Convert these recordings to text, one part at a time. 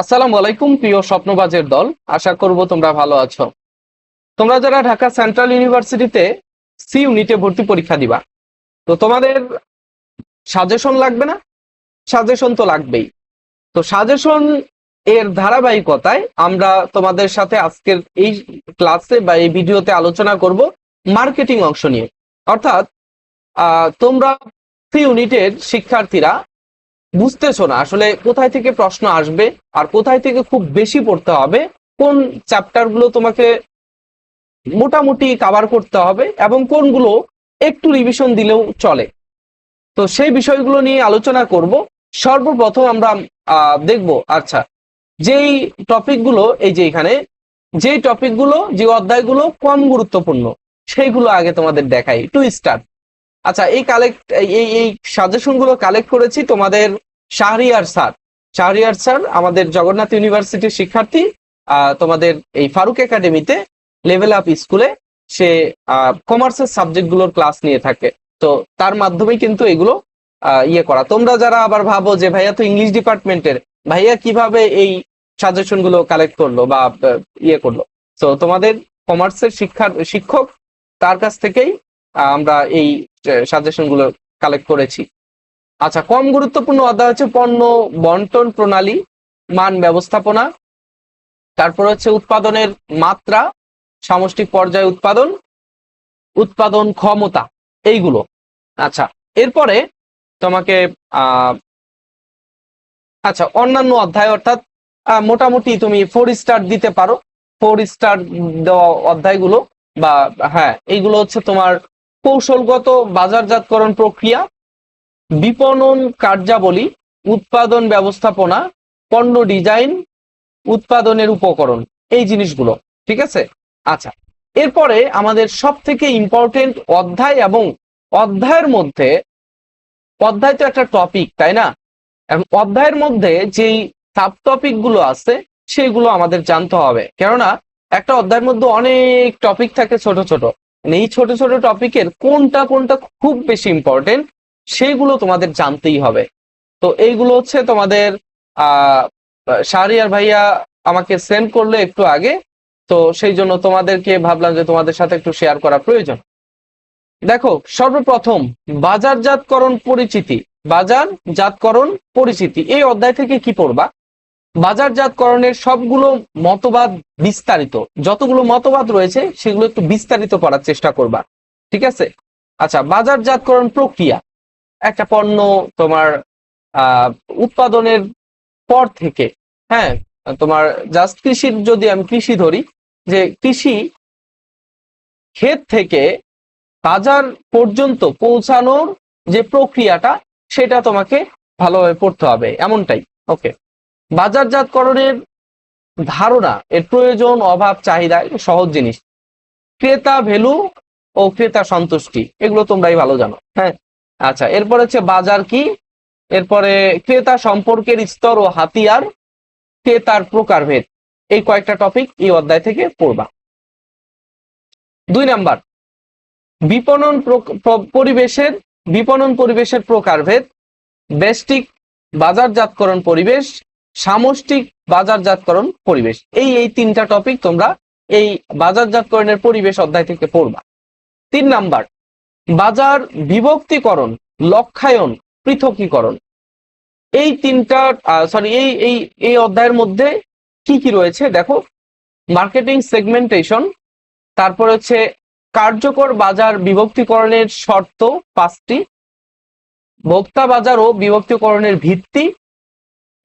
আসসালামু আলাইকুম প্রিয় স্বপ্নবাজের দল। আশা করব তোমরা ভালো আছো। তোমরা যারা ঢাকা সেন্ট্রাল ইউনিভার্সিটিতে সি ইউনিটে ভর্তি পরীক্ষা দিবা, তো তোমাদের সাজেশন লাগবে না? সাজেশন তো লাগবেই। তো সাজেশন এর ধারাবাহিকতায় আমরা তোমাদের সাথে আজকের এই ক্লাসে বা এই ভিডিওতে আলোচনা করব মার্কেটিং অংশ নিয়ে। অর্থাৎ তোমরা সি ইউনিটের শিক্ষার্থীরা বুঝতেছো না আসলে কোথায় থেকে প্রশ্ন আসবে আর কোথায় থেকে খুব বেশি পড়তে হবে, কোন চ্যাপ্টার গুলো তোমাকে মোটামুটি কভার করতে হবে এবং কোনগুলো একটু রিভিশন দিলেও চলে। তো সেই বিষয়গুলো নিয়ে আলোচনা করব। সর্বপ্রথম আমরা দেখব, আচ্ছা, যেই টপিকগুলো এই যে এখানে যেই টপিকগুলো যে অধ্যায়গুলো কম গুরুত্বপূর্ণ সেইগুলো আগে তোমাদের দেখাই টু স্টার্ট। আচ্ছা, এই সাজেশন গুলো কালেক্ট করেছি তোমাদের শাহরিয়ার স্যার আমাদের জগন্নাথ ইউনিভার্সিটির শিক্ষার্থী। তোমাদের এই ফারুক একাডেমিতে লেভেল আপ স্কুলে সে কমার্সের সাবজেক্ট গুলোর ক্লাস নিয়ে থাকে। তো তার মাধ্যমেই কিন্তু এগুলো ইয়ে করা। তোমরা যারা আবার ভাবো যে ভাইয়া তো ইংলিশ ডিপার্টমেন্টের, ভাইয়া কিভাবে এই সাজেশন গুলো কালেক্ট করলো বা ইয়ে করলো, তো তোমাদের কমার্সের শিক্ষক, তার কাছ থেকেই আমরা এই সাজেশন গুলো কালেক্ট করেছি। আচ্ছা, কম গুরুত্বপূর্ণ অধ্যায় হচ্ছে পণ্য বন্টন প্রণালী, মান ব্যবস্থাপনা, তারপর হচ্ছে উৎপাদনের মাত্রা, সামষ্টিক পর্যায়ে উৎপাদন, উৎপাদন ক্ষমতা, এইগুলো। আচ্ছা, এরপরে তোমাকে আচ্ছা, অন্যান্য অধ্যায় অর্থাৎ মোটামুটি তুমি 4 স্টার দিতে পারো। 4 স্টার দেওয়া অধ্যায়গুলো বা হ্যাঁ, এইগুলো হচ্ছে তোমার কৌশলগত বাজারজাতকরণ প্রক্রিয়া, বিপণন কার্যাবলী, উৎপাদন ব্যবস্থাপনা, পণ্য ডিজাইন, উৎপাদনের উপকরণ, এই জিনিসগুলো। ঠিক আছে। আচ্ছা, এরপরে আমাদের সব থেকে ইম্পর্টেন্ট অধ্যায়, এবং অধ্যায়ের মধ্যে, অধ্যায় তো একটা টপিক তাই না, এবং অধ্যায়ের মধ্যে যেই সাব টপিক গুলো আছে সেগুলো আমাদের জানতে হবে। কেননা একটা অধ্যায়ের মধ্যে অনেক টপিক থাকে ছোট ছোট, এই ছোট ছোট টপিকের কোনটা কোনটা খুব বেশি ইম্পর্টেন্ট সেগুলো তোমাদের জানতেই হবে। তো এইগুলো হচ্ছে তোমাদের শাহরিয়ার ভাইয়া আমাকে সেন্ড করলে একটু আগে, তো সেই জন্য তোমাদেরকে ভাবলাম যে তোমাদের সাথে একটু শেয়ার করা প্রয়োজন। দেখো, সর্বপ্রথম বাজারজাতকরণ পরিচিতি, বাজারজাতকরণ পরিচিতি এই অধ্যায় থেকে কি পড়বা? বাজারজাতকরণের সবগুলো মতবাদ বিস্তারিত, যতগুলো মতবাদ রয়েছে সেগুলো একটু বিস্তারিত করার চেষ্টা করবা। ঠিক আছে। আচ্ছা, বাজারজাতকরণ প্রক্রিয়া, একটা পণ্য তোমার উৎপাদনের পর থেকে, হ্যাঁ, তোমার জাস্ট কৃষির, যদি আমি কৃষি ধরি, যে কৃষি ক্ষেত থেকে বাজার পর্যন্ত পৌঁছানোর যে প্রক্রিয়াটা, সেটা তোমাকে ভালোভাবে পড়তে হবে, এমনটাই। ওকে। বাজারজাতকরণের ধারণা, এর প্রয়োজন, অভাব, চাহিদা, সহজ জিনিস। ক্রেতা ভ্যালু ও ক্রেতা সন্তুষ্টি, এগুলো তোমরাই ভালো জানো। হ্যাঁ। আচ্ছা, এরপর হচ্ছে বাজার কি, এরপরে ক্রেতা সম্পর্কের স্তর ও হাতিয়ার, ক্রেতার প্রকারভেদ, এই কয়েকটা টপিক এই অধ্যায় থেকে পড়বা। 2 নাম্বার, বিপণন পরিবেশের, বিপণন পরিবেশের প্রকারভেদ, ব্যষ্টিক বাজারজাতকরণ পরিবেশ, সামষ্টিক বাজারজাতকরণ পরিবেশ, এই 3টা টপিক তোমরা এই বাজারজাতকরণের পরিবেশ অধ্যায় থেকে পড়বা। 3 নাম্বার, বাজার বিভক্তিকরণ, লক্ষায়ন, পৃথকীকরণ, এই 3টা এই অধ্যায়ের মধ্যে কি কি রয়েছে দেখো। মার্কেটিং সেগমেন্টেশন, তারপর হচ্ছে কার্যকর বাজার বিভক্তিকরণের শর্ত 5টি, ভোক্তা বাজার ও বিভক্তিকরণের ভিত্তি,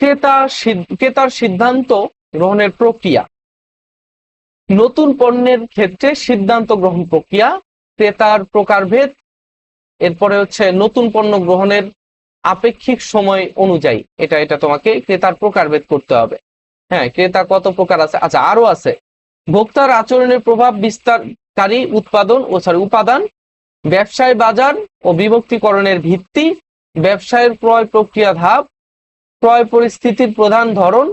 ক্রেতার সিদ্ধান্ত গ্রহণের প্রক্রিয়া, নতুন পণ্যের ক্ষেত্রে সিদ্ধান্ত গ্রহণ প্রক্রিয়া, ক্রেতার প্রকারভেদ, এরপরে হচ্ছে নতুন পণ্য গ্রহণের আপেক্ষিক সময় অনুযায়ী, এটা তোমাকে ক্রেতার প্রকারভেদ করতে হবে। হ্যাঁ, ক্রেতা কত প্রকার আছে। আচ্ছা, আরো আছে ভোক্তার আচরণের প্রভাব বিস্তারকারী উপাদান, ব্যবসায় বাজার ও বিভক্তিকরণের ভিত্তি, ব্যবসায়ের ক্রয় প্রক্রিয়া ধাপ, ক্রয় পরিস্থিতির প্রধান ধরন,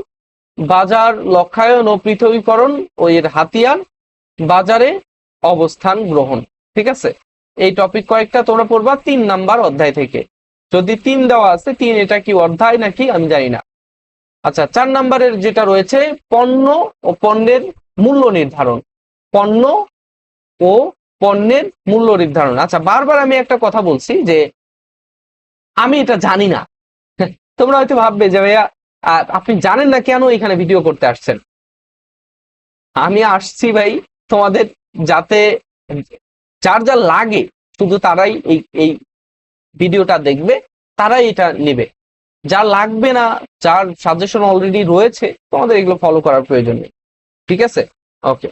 বাজার লক্ষায়ন ও পৃথকীকরণ ও এর হাতিয়ার, বাজারে অবস্থান গ্রহণ। ঠিক আছে। এই টপিক কয়েকটা তোমরা পড়বা 3 নাম্বার অধ্যায় থেকে। যদি 3 দেওয়া আছে, 3 এটা কি অধ্যায় নাকি আমি জানি না। আচ্ছা, 4 নম্বরের যেটা রয়েছে পণ্য ও পণ্যের মূল্য নির্ধারণ। পণ্য ও পণ্যের মূল্য নির্ধারণ। আচ্ছা, বারবার আমি একটা কথা বলছি যে আমি এটা জানি না। তোমরা হয়তো ভাববে যে ভাইয়া আপনি জানেন না কেন এখানে ভিডিও করতে আসছেন। আমি আসছি ভাই তোমাদের, যাতে যার যা লাগে শুধু তারাই এই ভিডিওটা দেখবে, তারাই এটা নেবে। যা লাগবে না, যার সাজেশন অলরেডি রয়েছে, তোমাদের এগুলো ফলো করার প্রয়োজন নেই। ঠিক আছে, ওকে।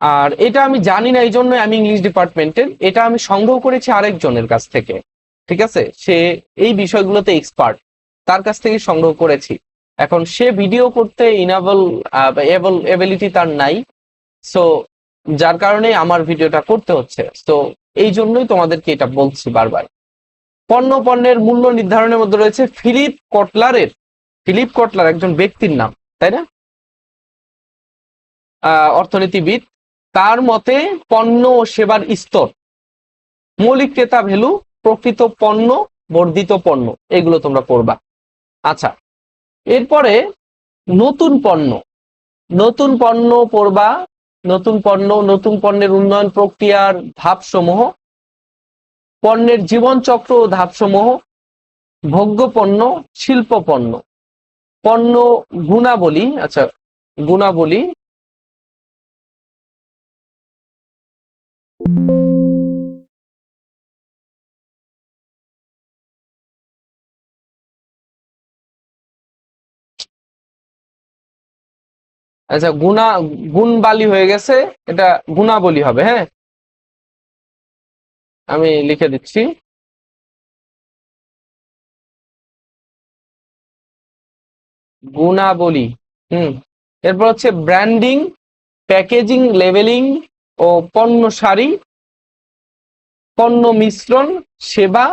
আর এটা আমি জানি না, এই জন্য আমি ইংলিশ ডিপার্টমেন্টের, এটা আমি সংগ্রহ করেছি আরেকজনের কাছ থেকে। ঠিক আছে, সে এই বিষয়গুলোতে এক্সপার্ট, তার কাছ থেকে সংগ্রহ করেছি। এখন সে ভিডিও করতে এবিলিটি তার নাই, সো যার কারণে আমার ভিডিওটা করতে হচ্ছে। তো এই জন্যই তোমাদেরকে এটা বলছি বারবার। পণ্যের মূল্য নির্ধারণের মধ্যে রয়েছে ফিলিপ কটলার একজন ব্যক্তির নাম, তাই না? অর্থনীতিবিদ। তার মতে পণ্য ও সেবার স্তর, মৌলিক ক্রেতা ভ্যালু, প্রকৃত পণ্য, বর্ধিত পণ্য, এগুলো তোমরা পড়বা। আচ্ছা, এরপরে নতুন পণ্য পড়বা। নতুন পণ্যের উন্নয়ন প্রক্রিয়ার ধাপসমূহ, পণ্যের জীবনচক্র ও ধাপসমূহ, ভোগ্য পণ্য, শিল্প পণ্য, পণ্য গুণাবলী। আচ্ছা, গুণাবলী, আচ্ছা গুণবালী হয়ে গেছে, এটা গুণাবলী হবে। হ্যাঁ, আমি লিখে দিচ্ছি। গুণাবলী। এরপর হচ্ছে ব্র্যান্ডিং, প্যাকেজিং, লেবেলিং ও পণ্য সারি, পণ্য মিশ্রণ, সেবা,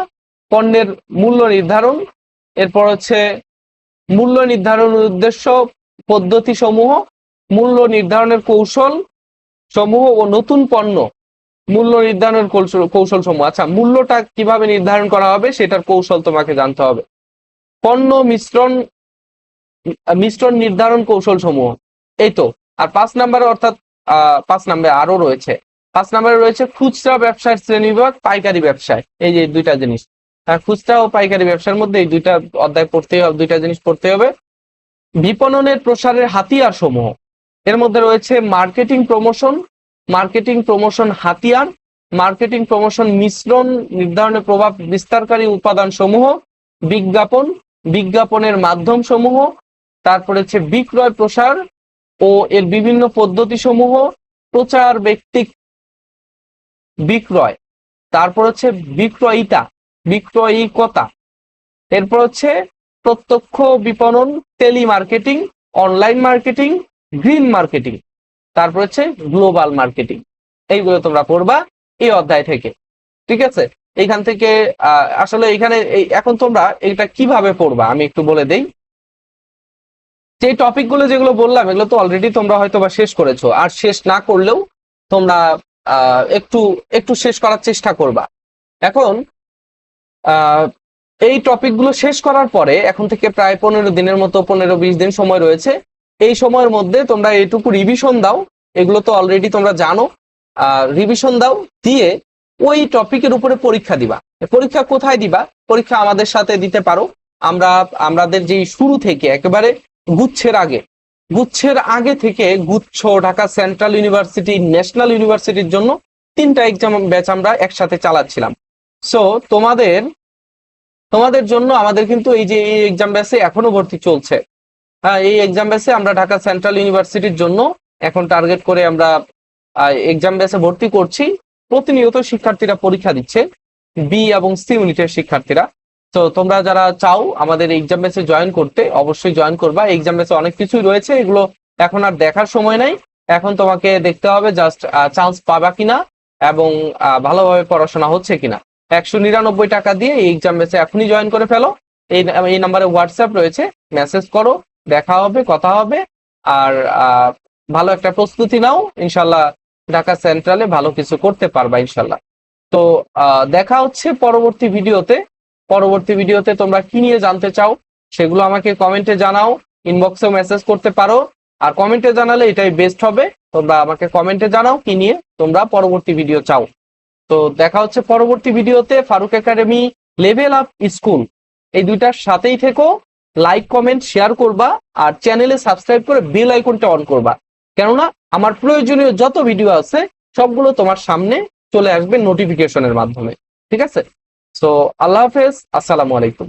পণ্যের মূল্য নির্ধারণ। এরপর হচ্ছে মূল্য নির্ধারণের উদ্দেশ্য, পদ্ধতি সমূহ, মূল্য নির্ধারণের কৌশল সমূহ ও নতুন পণ্য মূল্য নির্ধারণের কৌশল সমূহ। আচ্ছা, মূল্যটা কিভাবে নির্ধারণ করা হবে সেটার কৌশল তোমাকে জানতে হবে। পণ্য মিশ্রণ নির্ধারণ কৌশল সমূহ, এই তো। আর 5 নম্বরে, অর্থাৎ 5 নম্বরে আরো রয়েছে, 5 নম্বরে রয়েছে খুচরা ব্যবসার শ্রেণীবিভাগ, পাইকারি ব্যবসায়। এই যে দুইটা জিনিস, খুচরা ও পাইকারি ব্যবসার মধ্যে এই দুইটা অধ্যায় পড়তেই হবে, দুইটা জিনিস পড়তে হবে। বিপণনের প্রসারের হাতিয়ার সমূহ, এর মধ্যে রয়েছে মার্কেটিং প্রমোশন হাতিয়ার, মার্কেটিং প্রমোশন মিশ্রণ নির্ধারণে প্রভাব বিস্তারকারী উপাদান সমূহ, বিজ্ঞাপনের মাধ্যম সমূহ, তারপরে হচ্ছে বিক্রয় প্রসার ও এর বিভিন্ন পদ্ধতি সমূহ, প্রচার, ব্যক্তিক বিক্রয়, তারপর হচ্ছে বিক্রয়িকতা, এরপর হচ্ছে প্রত্যক্ষ বিপণন, telemarketing, online marketing, green marketing, তারপর হচ্ছে গ্লোবাল মার্কেটিং। এইগুলো তোমরা পড়বা এই অধ্যায় থেকে। ঠিক আছে, এইখান থেকে আসলে এখানে এখন তোমরা এটা কিভাবে পড়বা আমি একটু বলে দেই। যে টপিকগুলো যেগুলো বললাম এগুলো তো অলরেডি তোমরা হয়তো বা শেষ করেছো, আর শেষ না করলেও তোমরা একটু একটু শেষ করার চেষ্টা করবা। এখন এই টপিকগুলো শেষ করার পরে এখন থেকে প্রায় 15 দিনের মতো, 15-20 দিন সময় রয়েছে। এই সময়ের মধ্যে তোমরা এইটুকু রিভিশন দাও, এগুলো তো অলরেডি তোমরা জানো। রিভিশন দাও, দিয়ে ওই টপিকের উপরে পরীক্ষা দিবা। পরীক্ষা কোথায় দিবা? পরীক্ষা আমাদের সাথে দিতে পারো। আমাদের যে শুরু থেকে একেবারে গুচ্ছের আগে থেকে গুচ্ছ, ঢাকা সেন্ট্রাল ইউনিভার্সিটি, ন্যাশনাল ইউনিভার্সিটির জন্য 3টা এক্সাম ব্যাচ আমরা একসাথে চালাচ্ছিলাম। সো তোমাদের জন্য আমাদের কিন্তু এই যে এই এক্সাম ব্যাচে এখনো ভর্তি চলছে। হ্যাঁ, এই এক্সাম ব্যাচে আমরা ঢাকা সেন্ট্রাল ইউনিভার্সিটির জন্য এখন টার্গেট করে আমরা এক্সাম ব্যাচে ভর্তি করছি। প্রতিনিয়ত শিক্ষার্থীরা পরীক্ষা দিচ্ছে, বি এবং সি ইউনিটের শিক্ষার্থীরা। তো তোমরা যারা চাও আমাদের এক্সাম ব্যাচে জয়েন করতে, অবশ্যই জয়েন করবা। এক্সাম ব্যাচে অনেক কিছুই রয়েছে, এগুলো এখন আর দেখার সময় নাই। এখন তোমাকে দেখতে হবে জাস্ট চান্স পাবা কিনা এবং ভালোভাবে পড়াশোনা হচ্ছে কিনা। 199 টাকা দিয়ে এই এক্সাম ব্যাচে এখনই জয়েন করে ফেলো। এই নাম্বারে হোয়াটসঅ্যাপ রয়েছে, মেসেজ করো, দেখা হবে, কথা হবে। আর ভালো একটা প্রস্তুতি নাও, ইনশাল্লাহ ঢাকা সেন্ট্রালে ভালো কিছু করতে পারবা ইনশাল্লাহ। তো দেখা হচ্ছে পরবর্তী ভিডিওতে তোমরা কি নিয়ে জানতে চাও সেগুলো আমাকে কমেন্টে জানাও। ইনবক্সেও মেসেজ করতে পারো, আর কমেন্টে জানালে এটাই বেস্ট হবে। তোমরা আমাকে কমেন্টে জানাও কি নিয়ে তোমরা পরবর্তী ভিডিও চাও। তো দেখা হচ্ছে পরবর্তী ভিডিওতে। Faruk academy level up school এই দুইটার সাথেই থেকো, লাইক কমেন্ট শেয়ার করবা, আর চ্যানেলে সাবস্ক্রাইব করে বেল আইকনটা অন করবা, কেননা আমার প্রয়োজনীয় যত ভিডিও আছে সবগুলো তোমার সামনে চলে আসবে নোটিফিকেশনের মাধ্যমে। ঠিক আছে? সো আল্লাহ হাফেজ, আসসালামু আলাইকুম।